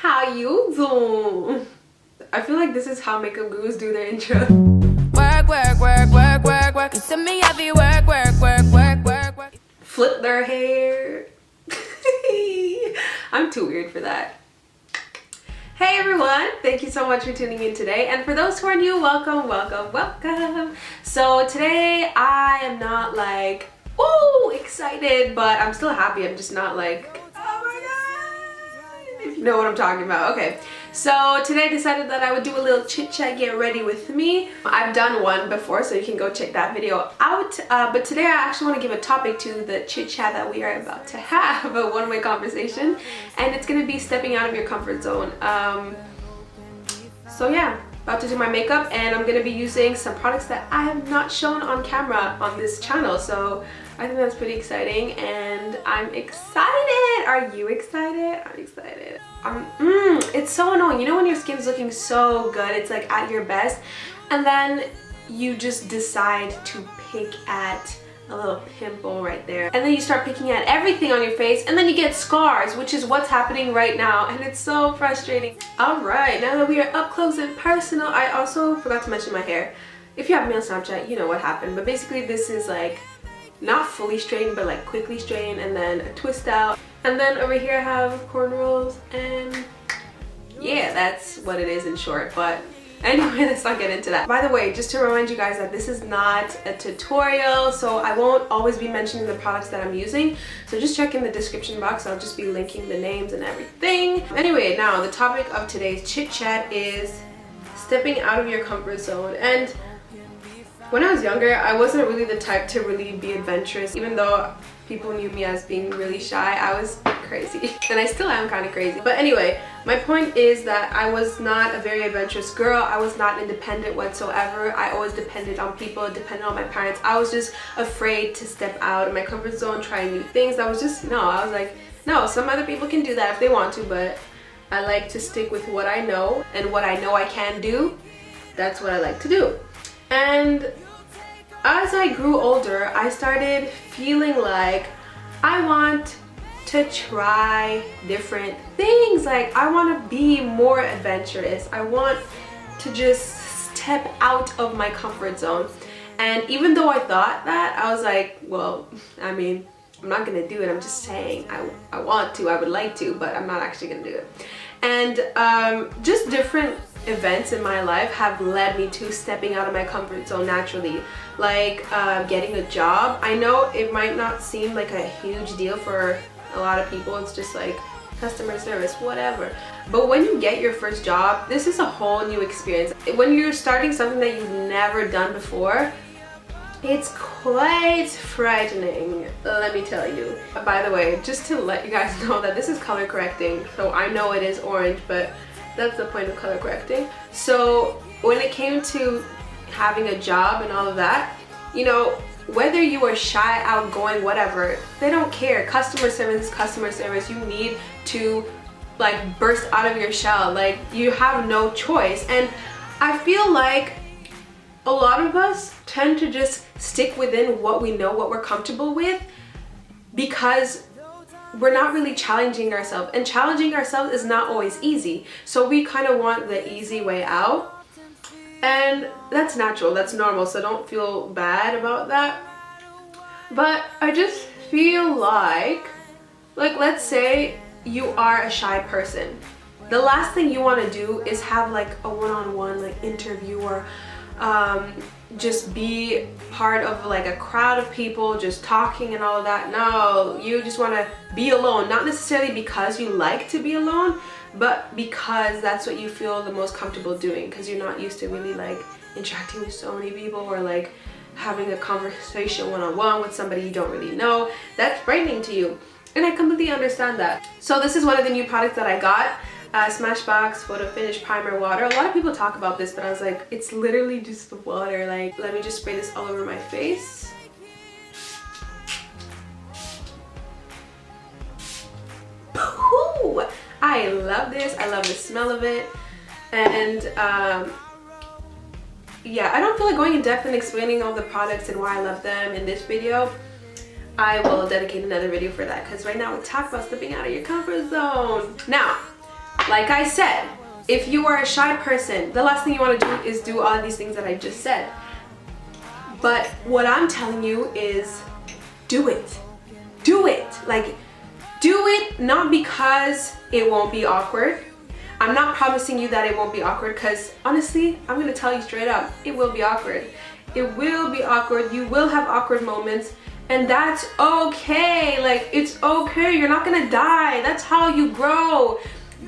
How you doing? I feel like this is how makeup gurus do their intro. Work, work, work, work, work, work. You send me heavy work, work, work, work, work, work. Flip their hair. I'm too weird for that. Hey everyone, thank you so much for tuning in today, and for those who are new, welcome, welcome, welcome. So today I am not like, ooh, excited, but I'm still happy. I'm just not like, oh my god, if you know what I'm talking about. Okay, so today I decided that I would do a little chit chat, get ready with me. I've done one before, so you can go check that video out, but today I actually want to give a topic to the chit chat that we are about to have, a one-way conversation, and it's going to be stepping out of your comfort zone. So yeah, about to do my makeup, and I'm going to be using some products that I have not shown on camera on this channel, so I think that's pretty exciting, and I'm excited. Are you excited? I'm excited. It's so annoying, you know, when your skin's looking so good, it's like at your best, and then you just decide to pick at a little pimple right there, and then you start picking at everything on your face, and then you get scars, which is what's happening right now, and it's so frustrating. All right, now that we are up close and personal, I also forgot to mention my hair. If you have me on Snapchat, you know what happened, but basically this is like not fully straightened, but like quickly straightened, and then a twist out, and then over here I have cornrows, and yeah, that's what it is in short. But anyway, let's not get into that. By the way, just to remind you guys that this is not a tutorial, so I won't always be mentioning the products that I'm using, so just check in the description box. I'll just be linking the names and everything. Anyway, now the topic of today's chit chat is stepping out of your comfort zone. And when I was younger, I wasn't really the type to really be adventurous. Even though people knew me as being really shy, I was crazy. And I still am kind of crazy. But anyway, my point is that I was not a very adventurous girl. I was not independent whatsoever. I always depended on people, depended on my parents. I was just afraid to step out of my comfort zone, try new things. I was like, no, some other people can do that if they want to, but I like to stick with what I know, and what I know I can do, that's what I like to do. And as I grew older, I started feeling like I want to try different things. Like, I want to be more adventurous. I want to just step out of my comfort zone. And even though I thought that, I was like, well, I mean, I'm not gonna do it. I'm just saying I want to, I would like to, but I'm not actually gonna do it. And just different events in my life have led me to stepping out of my comfort zone naturally, like getting a job. I know it might not seem like a huge deal for a lot of people. It's just like customer service, whatever. But when you get your first job, this is a whole new experience. When you're starting something that you've never done before, it's quite frightening, let me tell you. By the way, just to let you guys know that this is color correcting, so I know it is orange, but that's the point of color correcting. So when it came to having a job and all of that, you know, whether you are shy, outgoing, whatever, they don't care. Customer service is customer service. You need to like burst out of your shell. Like, you have no choice. And I feel like a lot of us tend to just stick within what we know, what we're comfortable with, because we're not really challenging ourselves, and challenging ourselves is not always easy. So we kind of want the easy way out, and that's natural, that's normal, so don't feel bad about that. But I just feel like let's say you are a shy person. The last thing you want to do is have like a one-on-one like interview, or just be part of like a crowd of people just talking and all of that. No, you just want to be alone, not necessarily because you like to be alone, but because that's what you feel the most comfortable doing, because you're not used to really like interacting with so many people, or like having a conversation one-on-one with somebody you don't really know. That's frightening to you, and I completely understand that. So this is one of the new products that I got. Smashbox Photo Finish Primer Water. A lot of people talk about this, but I was like, it's literally just the water. Like, let me just spray this all over my face. Ooh, I love this. I love the smell of it. And yeah, I don't feel like going in depth and explaining all the products and why I love them in this video. I will dedicate another video for that, because right now we talk about stepping out of your comfort zone. Now, like I said, if you are a shy person, the last thing you want to do is do all of these things that I just said. But what I'm telling you is do it. Do it. Like, do it not because it won't be awkward. I'm not promising you that it won't be awkward, because honestly, I'm going to tell you straight up, it will be awkward. It will be awkward. You will have awkward moments, and that's okay. Like, it's okay. You're not going to die. That's how you grow.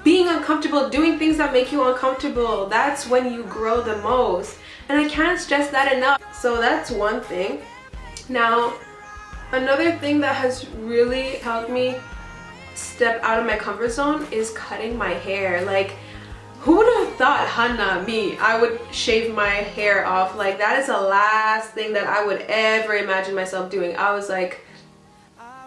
Being uncomfortable, doing things that make you uncomfortable, that's when you grow the most. And I can't stress that enough. So that's one thing. Now, another thing that has really helped me step out of my comfort zone is cutting my hair. Like, who would have thought, Hannah, me, I would shave my hair off? Like, that is the last thing that I would ever imagine myself doing. I was like,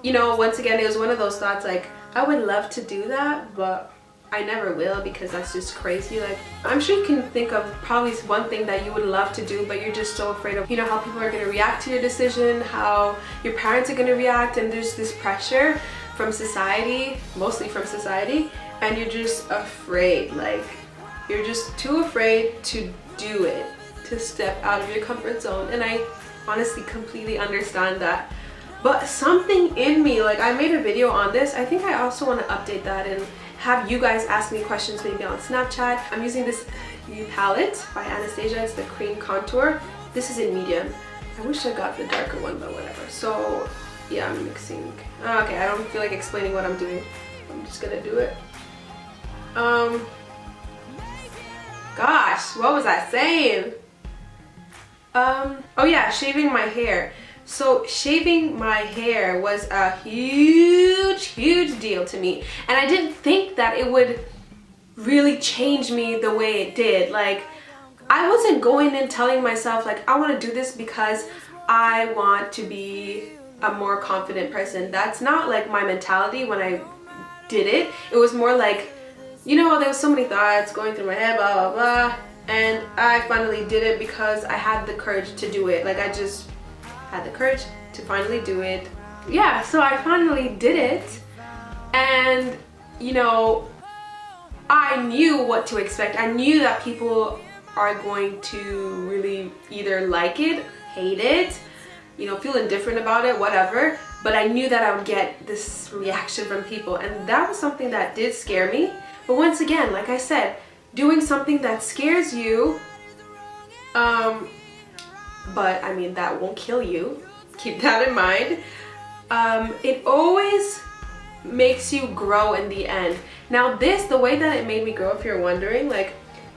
you know, once again, it was one of those thoughts, like, I would love to do that, but I never will, because that's just crazy. Like, I'm sure you can think of probably one thing that you would love to do, but you're just so afraid of, you know, how people are going to react to your decision, how your parents are going to react, and there's this pressure from society, mostly from society, and you're just afraid. Like, you're just too afraid to do it, to step out of your comfort zone. And I honestly completely understand that. But something in me, like, I made a video on this. I think I also want to update that and have you guys ask me questions maybe on Snapchat. I'm using this new palette by Anastasia. It's the cream contour. This is in medium. I wish I got the darker one, but whatever. So yeah, I'm mixing. Okay, I don't feel like explaining what I'm doing. I'm just gonna do it. Gosh, what was I saying? Oh yeah, shaving my hair. So shaving my hair was a huge deal to me, and I didn't think that it would really change me the way it did. Like, I wasn't going in telling myself, like, I want to do this because I want to be a more confident person. That's not like my mentality when I did it. It was more like, you know, there was so many thoughts going through my head, blah blah blah, and I finally did it because I had the courage to do it. Like, I just had the courage to finally do it. Yeah, so I finally did it, and you know, I knew what to expect. I knew that people are going to really either like it, hate it, you know, feel indifferent about it, whatever, but I knew that I would get this reaction from people, and that was something that did scare me. But once again, like I said, doing something that scares you, but I mean, that won't kill you. Keep that in mind. It always makes you grow in the end. Now this, the way that it made me grow, if you're wondering, like,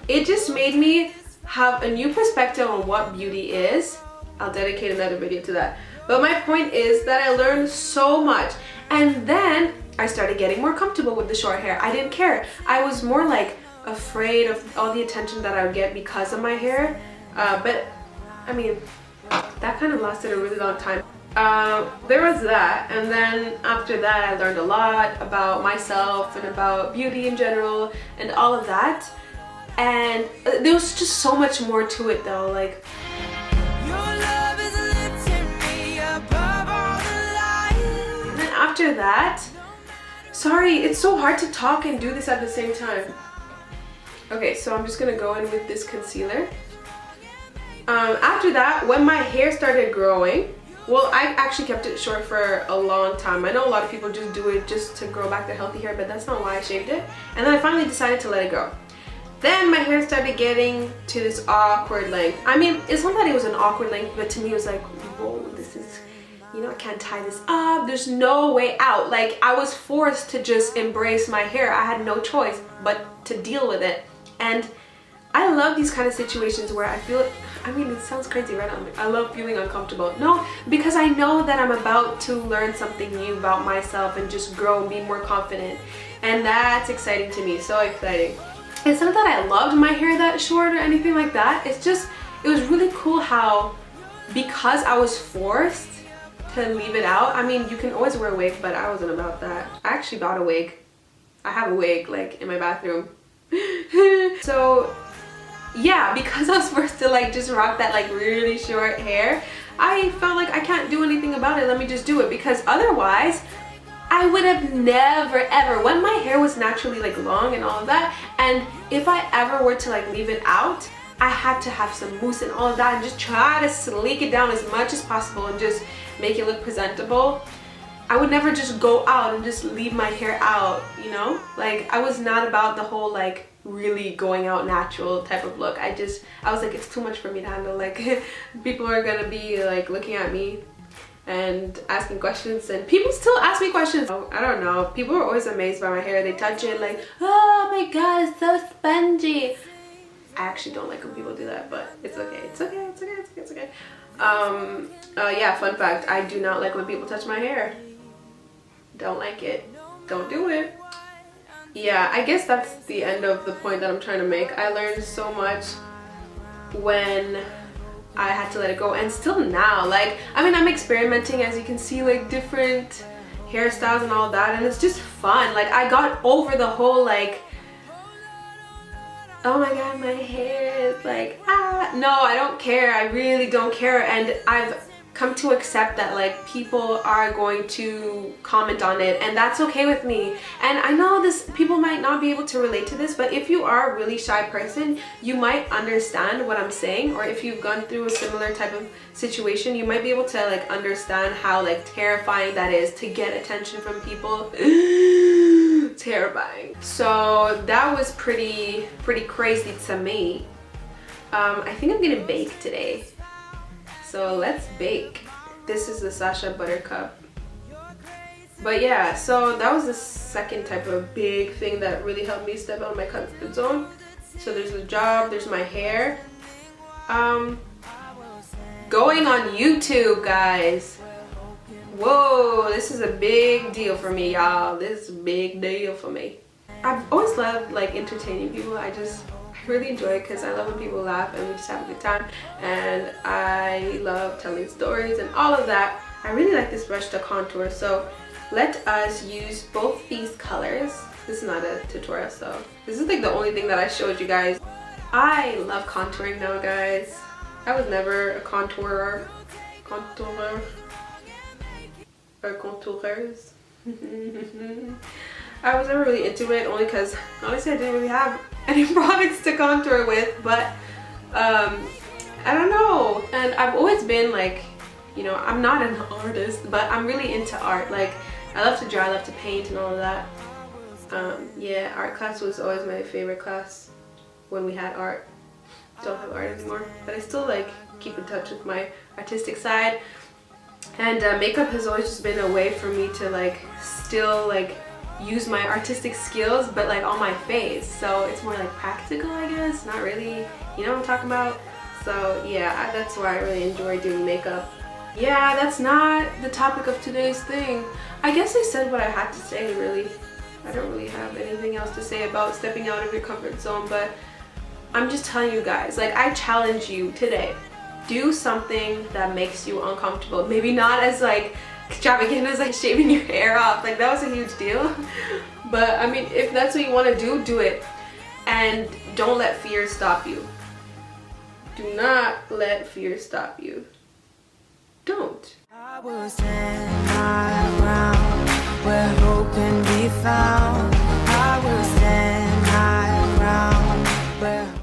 it just made me have a new perspective on what beauty is. I'll dedicate another video to that. But my point is that I learned so much, and then I started getting more comfortable with the short hair. I didn't care. I was more like afraid of all the attention that I would get because of my hair. But I mean, that kind of lasted a really long time. There was that, and then after that I learned a lot about myself and about beauty in general and all of that. And there was just so much more to it though. Like, your love is lifting me above all the light. And then after that, sorry, it's so hard to talk and do this at the same time. Okay, so I'm just gonna go in with this concealer. After that, when my hair started growing, well, I actually kept it short for a long time. I know a lot of people just do it just to grow back their healthy hair, but that's not why I shaved it. And then I finally decided to let it go. Then my hair started getting to this awkward length. I mean, it's not that it was an awkward length, but to me it was like, whoa, this is, you know, I can't tie this up. There's no way out. Like, I was forced to just embrace my hair. I had no choice but to deal with it. And I love these kind of situations where I feel, I mean, it sounds crazy, right? I love feeling uncomfortable. No, because I know that I'm about to learn something new about myself and just grow and be more confident. And that's exciting to me, so exciting. It's not that I loved my hair that short or anything like that. It's just, it was really cool how, because I was forced to leave it out. I mean, you can always wear a wig, but I wasn't about that. I actually bought a wig. I have a wig, like, in my bathroom. So yeah, because I was forced to like just rock that like really short hair, I felt like I can't do anything about it. Let me just do it, because otherwise I would have never ever, when my hair was naturally like long and all of that, and if I ever were to like leave it out, I had to have some mousse and all of that and just try to sleek it down as much as possible and just make it look presentable. I would never just go out and just leave my hair out, you know? Like, I was not about the whole like really going out natural type of look. I was like, it's too much for me to handle. Like, people are gonna be like looking at me and asking questions, and people still ask me questions. I don't know, people are always amazed by my hair. They touch it like, oh my god, it's so spongy. I actually don't like when people do that, but it's okay. It's okay, it's okay, it's okay, it's okay. Yeah, fun fact, I do not like when people touch my hair. Don't like it. Don't do it. Yeah, I guess that's the end of the point that I'm trying to make. I learned so much when I had to let it go, and still now. Like, I mean, I'm experimenting, as you can see, like different hairstyles and all that, and it's just fun. Like, I got over the whole like, oh my god, my hair is like, ah. No, I don't care. I really don't care. And I've come to accept that like people are going to comment on it, and that's okay with me. And I know this, people might not be able to relate to this, but if you are a really shy person, you might understand what I'm saying, or if you've gone through a similar type of situation, you might be able to like understand how like terrifying that is to get attention from people. Terrifying. So that was pretty crazy to me. I think I'm gonna bake today. So let's bake. This is the Sacha Buttercup. But yeah, so that was the second type of big thing that really helped me step out of my comfort zone. So there's the job, there's my hair. Going on YouTube, guys. Whoa, this is a big deal for me, y'all. This is a big deal for me. I've always loved like entertaining people. I really enjoy it because I love when people laugh and we just have a good time, and I love telling stories and all of that. I really like this brush to contour, so let us use both these colors. This is not a tutorial, so this is like the only thing that I showed you guys. I love contouring now, guys. I was never a contourer or contourers. I was never really into it, only because honestly I didn't really have any products to contour with, but I don't know. And I've always been like, you know, I'm not an artist, but I'm really into art. Like, I love to draw, I love to paint and all of that. Yeah, art class was always my favorite class when we had art. Don't have art anymore, but I still like keep in touch with my artistic side. And makeup has always just been a way for me to like still like use my artistic skills, but like on my face, so it's more like practical, I guess. Not really, you know what I'm talking about. So yeah, that's why I really enjoy doing makeup. Yeah, that's not the topic of today's thing. I guess I said what I had to say, really. I don't really have anything else to say about stepping out of your comfort zone, but I'm just telling you guys, like, I challenge you today. Do something that makes you uncomfortable. Maybe not as like extravagant as like shaving your hair off, like that was a huge deal. But I mean, if that's what you want to do, do it. And don't let fear stop you. Do not let fear stop you. Don't. I will stand my ground where hope can be found.